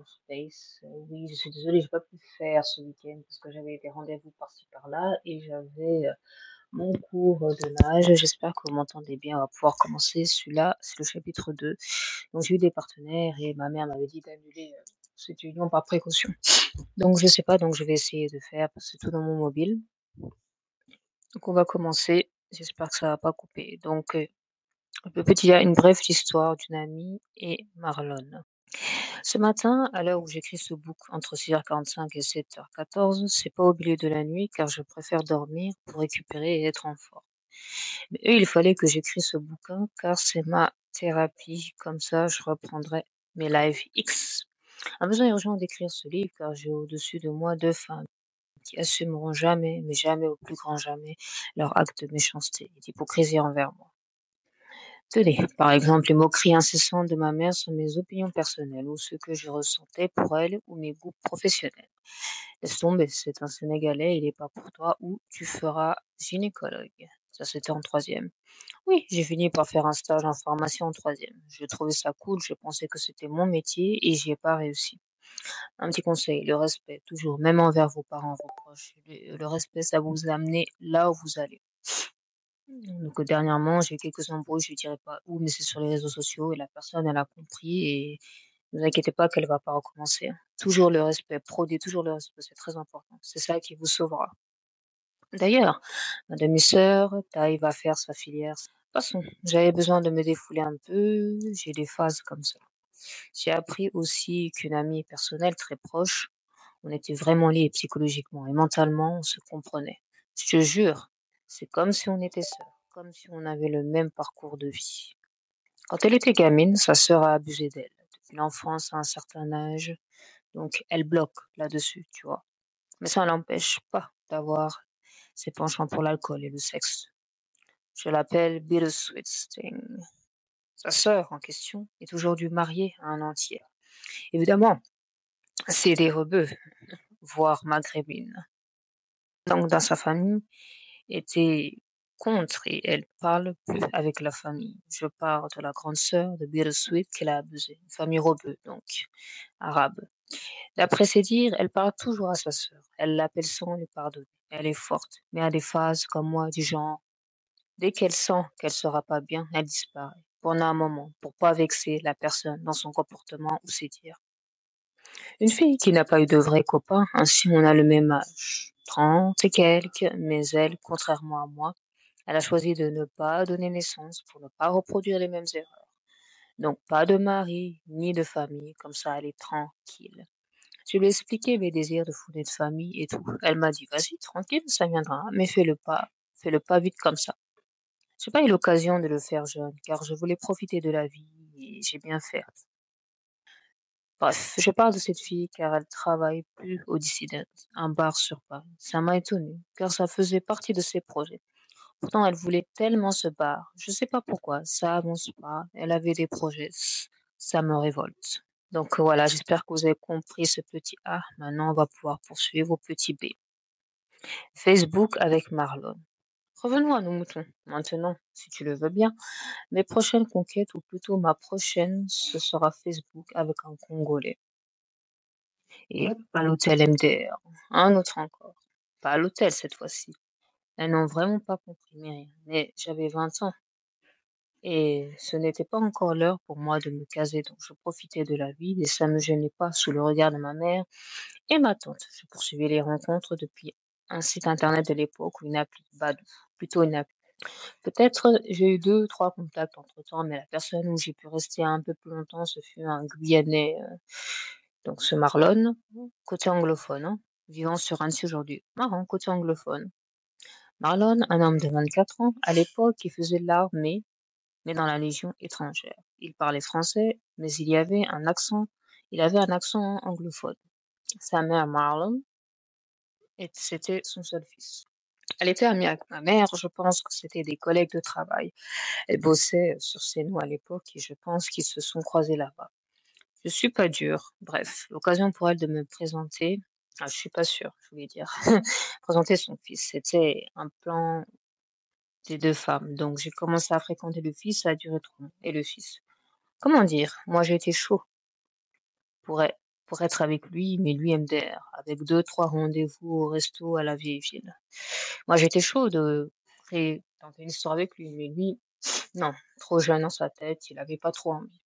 Space. Oui, je suis désolée, j'ai pas pu faire ce week-end parce que j'avais des rendez-vous par-ci par-là et j'avais mon cours de nage. J'espère que vous m'entendez bien. On va pouvoir commencer. Celui-là, c'est le chapitre 2. Donc, j'ai eu des partenaires et ma mère m'avait dit d'annuler cette union par précaution. Donc, je sais pas, donc je vais essayer de faire parce que c'est tout dans mon mobile. Donc, on va commencer. J'espère que ça va pas couper. Donc, il y a une brève histoire d'une amie et Marlon. Ce matin, à l'heure où j'écris ce book, entre 6h45 et 7h14, c'est pas au milieu de la nuit car je préfère dormir pour récupérer et être en forme. Mais eux, il fallait que j'écris ce bouquin car c'est ma thérapie. Comme ça, je reprendrai mes lives X. Un besoin urgent d'écrire ce livre car j'ai au-dessus de moi deux femmes qui assumeront jamais, mais jamais au plus grand jamais, leur acte de méchanceté et d'hypocrisie envers moi. Tenez, par exemple, les moqueries incessantes de ma mère sur mes opinions personnelles ou ce que je ressentais pour elle ou mes goûts professionnels. Laisse tomber, c'est un Sénégalais, il n'est pas pour toi ou tu feras gynécologue. Ça, c'était en troisième. Oui, j'ai fini par faire un stage en formation en troisième. Je trouvais ça cool, je pensais que c'était mon métier et j'y ai pas réussi. Un petit conseil, le respect, toujours, même envers vos parents, vos proches. Le respect, ça vous amener là où vous allez. Donc, dernièrement, j'ai eu quelques embrouilles, je ne dirai pas où, mais c'est sur les réseaux sociaux et la personne, elle a compris et ne vous inquiétez pas qu'elle va pas recommencer, hein. Toujours le respect, prodiguez toujours le respect, c'est très important. C'est ça qui vous sauvera. D'ailleurs, ma demi-sœur, Taï va faire sa filière. Passons, j'avais besoin de me défouler un peu, j'ai des phases comme ça. J'ai appris aussi qu'une amie personnelle très proche, on était vraiment liés psychologiquement et mentalement, on se comprenait. Je te jure, c'est comme si on était sœurs, comme si on avait le même parcours de vie. Quand elle était gamine, sa sœur a abusé d'elle. Depuis l'enfance à un certain âge, donc elle bloque là-dessus, tu vois. Mais ça l'empêche pas d'avoir ses penchants pour l'alcool et le sexe. Je l'appelle Bittersweet Sting. Sa sœur en question est aujourd'hui mariée à un entier. Évidemment, c'est des rebeux, voire maghrébines. Donc dans sa famille, était contre et elle parle plus avec la famille. Je parle de la grande sœur de Bittersweet qu'elle a abusée, une famille rebeu, donc arabe. D'après ses dires, elle parle toujours à sa sœur. Elle l'appelle sans lui pardonner. Elle est forte, mais a des phases comme moi, du genre, dès qu'elle sent qu'elle sera pas bien, elle disparaît. Pendant un moment, pour pas vexer la personne dans son comportement ou ses dires. Une fille qui n'a pas eu de vrai copain, ainsi on a le même âge, 30 et quelques, mais elle, contrairement à moi, elle a choisi de ne pas donner naissance pour ne pas reproduire les mêmes erreurs. Donc pas de mari, ni de famille, comme ça elle est tranquille. Je lui ai expliqué mes désirs de fonder de famille et tout. Elle m'a dit, vas-y, tranquille, ça viendra, mais fais-le pas vite comme ça. J'ai pas eu l'occasion de le faire jeune, car je voulais profiter de la vie et j'ai bien fait. Bref, je parle de cette fille car elle travaille plus au Dissident, un bar sur Paris. Ça m'a étonnée, car ça faisait partie de ses projets. Pourtant, elle voulait tellement ce bar. Je sais pas pourquoi, ça avance pas. Elle avait des projets. Ça me révolte. Donc voilà, j'espère que vous avez compris ce petit A. Maintenant, on va pouvoir poursuivre au petit B. Facebook avec Marlon. Revenons à nos moutons. Maintenant, si tu le veux bien, mes prochaines conquêtes, ou plutôt ma prochaine, ce sera Facebook avec un Congolais. Et pas l'hôtel MDR. Un autre encore. Pas à l'hôtel cette fois-ci. Elles n'ont vraiment pas compris, Myriam. Mais j'avais 20 ans. Et ce n'était pas encore l'heure pour moi de me caser, donc je profitais de la vie et ça me gênait pas sous le regard de ma mère et ma tante. Je poursuivais les rencontres depuis un site internet de l'époque ou une appli, Badoo, plutôt une appli. Peut-être j'ai eu deux, trois contacts entre-temps, mais la personne où j'ai pu rester un peu plus longtemps, ce fut un Guyanais, donc ce Marlon, côté anglophone, hein, vivant sur Annecy aujourd'hui. Marrant, côté anglophone. Marlon, un homme de 24 ans, à l'époque, qui faisait l'armée mais dans la Légion étrangère. Il parlait français, mais il avait un accent anglophone. Sa mère, Marlon, c'était son seul fils. Elle était amie avec ma mère, je pense que c'était des collègues de travail. Elle bossait sur CNO à l'époque et je pense qu'ils se sont croisés là-bas. Je suis pas dure. Bref, l'occasion pour elle de me présenter. Ah, je suis pas sûre, je voulais dire. Présenter son fils. C'était un plan des deux femmes. Donc j'ai commencé à fréquenter le fils, ça a duré 3 mois. Et le fils. Comment dire? Moi, j'ai été chaud pour elle. pour être avec lui, mais lui MDR, avec deux, trois rendez-vous au resto à la vieille ville. Moi, j'étais chaude, tenter une histoire avec lui, mais lui, non, trop jeune dans sa tête, il avait pas trop envie.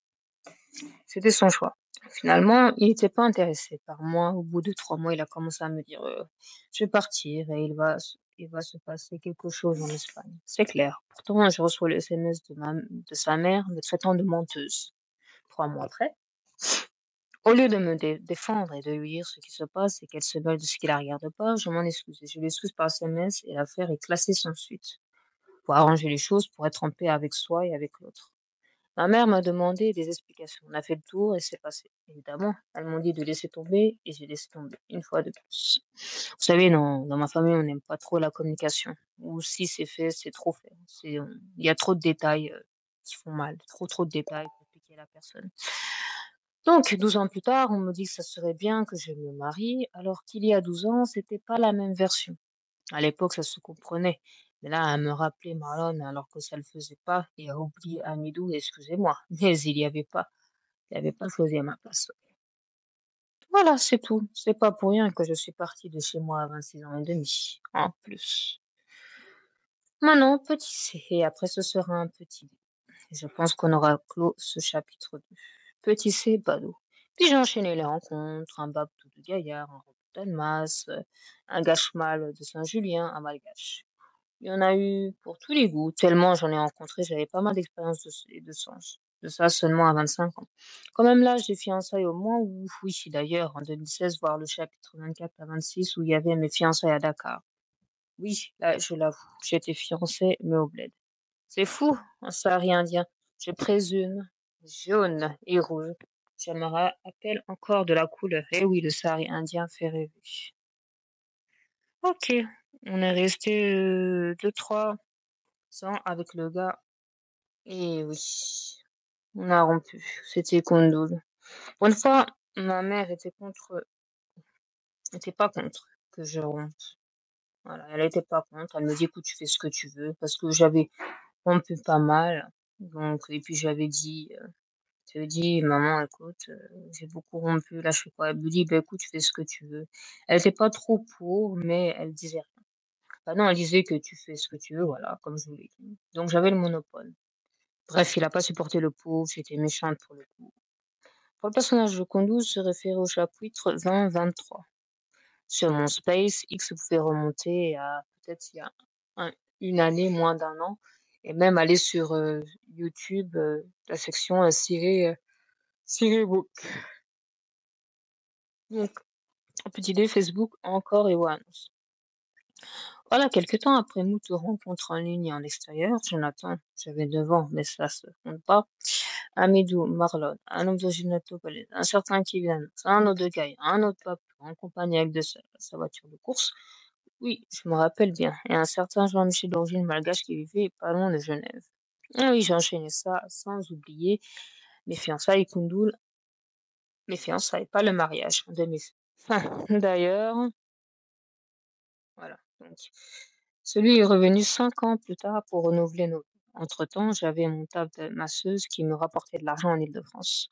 C'était son choix. Finalement, il n'était pas intéressé par moi. Au bout de 3 mois, il a commencé à me dire, «Je vais partir et il va se passer quelque chose en Espagne». C'est clair. Pourtant, je reçois le SMS de sa mère me traitant de menteuse. 3 mois après, au lieu de me défendre et de lui dire ce qui se passe et qu'elle se mêle de ce qui la regarde pas, je m'en excuse. Je l'excuse par SMS et l'affaire est classée sans suite. Pour arranger les choses, pour être en paix avec soi et avec l'autre. Ma mère m'a demandé des explications. On a fait le tour et c'est passé. Évidemment, elles m'ont dit de laisser tomber et j'ai laissé tomber, une fois de plus. Vous savez, dans ma famille, on n'aime pas trop la communication. Ou si c'est fait, c'est trop fait. Il y a trop de détails qui font mal. Trop de détails pour piquer la personne. Donc, 12 ans plus tard, on me dit que ça serait bien que je me marie, alors qu'il y a 12 ans, c'était pas la même version. À l'époque, ça se comprenait. Mais là, à me rappeler Marlon alors que ça le faisait pas et à oublier Amidou, excusez-moi, mais il avait pas choisi à ma place. Voilà, c'est tout. C'est pas pour rien que je suis partie de chez moi à 26 ans et demi, en plus. Maintenant, petit C, et après ce sera un petit D. Et je pense qu'on aura clos ce chapitre 2. Petit C, Badou. Puis j'ai enchaîné les rencontres, un Babtou de Gaillard, un Roberto Dalmas, un Gachmal de Saint-Julien, un Malgache. Il y en a eu pour tous les goûts, tellement j'en ai rencontré, j'avais pas mal d'expérience et de sens. De ça seulement à 25 ans. Quand même l'âge des fiançailles au moins, ou oui, d'ailleurs, en 2016, voir le chapitre 24 à 26 où il y avait mes fiançailles à Dakar. Oui, là, je l'avoue, j'étais fiancée, mais au bled. C'est fou, un sahari indien. Je présume, jaune et rouge. Je me rappelle encore de la couleur. Eh oui, le sahari indien fait rêver. Ok, on est resté 2-3 ans avec le gars. Et oui, on a rompu. C'était Kondoul. Pour une fois, ma mère était pas contre que je rompe. Voilà, elle était pas contre. Elle me dit, écoute, tu fais ce que tu veux, parce que j'avais rompu pas mal. Donc, et puis j'avais dit, maman, écoute, j'ai beaucoup rompu, là, je fais quoi? Elle me dit, bah, écoute, tu fais ce que tu veux. Elle était pas trop pour, mais elle disait rien. Bah non, elle disait que tu fais ce que tu veux, voilà, comme je vous l'ai dit. Donc, j'avais le monopole. Bref, il a pas supporté le pauvre, j'étais méchante pour le coup. Pour le personnage de Kunduz se référer au chapitre 20-23. Sur mon Space, X pouvait remonter à peut-être il y a une année, moins d'un an, et même aller sur YouTube, la section Siri Book. Donc, petit dé Facebook encore et One. Voilà, quelque temps après moult rencontres en ligne et en extérieur, Jonathan, j'avais 9 ans, mais ça se compte pas. Amidou, Marlon, un homme d'origine togolaise, un certain Kylian, un autre gars, un autre pape, en compagnie avec sa voiture de course. Oui, je me rappelle bien. Et un certain Jean-Michel d'origine malgache qui vivait pas loin de Genève. Ah oui, j'ai enchaîné ça sans oublier mes fiançailles Koundoul, mes fiançailles, pas le mariage de mes. Enfin, d'ailleurs, voilà. Donc, celui est revenu 5 ans plus tard pour renouveler nos. Entre-temps, j'avais mon taf de masseuse qui me rapportait de l'argent en Île-de-France.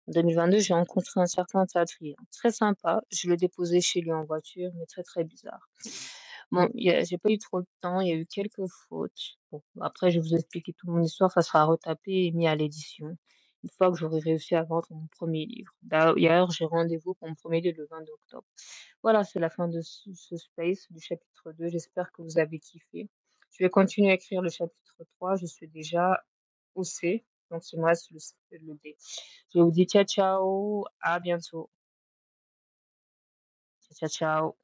En 2022, j'ai rencontré un certain Adrien. Très sympa. Je le déposais chez lui en voiture, mais très bizarre. Bon, j'ai pas eu trop de temps, il y a eu quelques fautes. Bon, après, je vais vous expliquer toute mon histoire, ça sera retapé et mis à l'édition. Une fois que j'aurai réussi à vendre mon premier livre. D'ailleurs, j'ai rendez-vous pour mon premier livre le 22 octobre. Voilà, c'est la fin de ce space du chapitre 2. J'espère que vous avez kiffé. Je vais continuer à écrire le chapitre 3. Je suis déjà au C, donc il me reste le D. Je vous dis ciao, ciao, à bientôt. Ciao, ciao.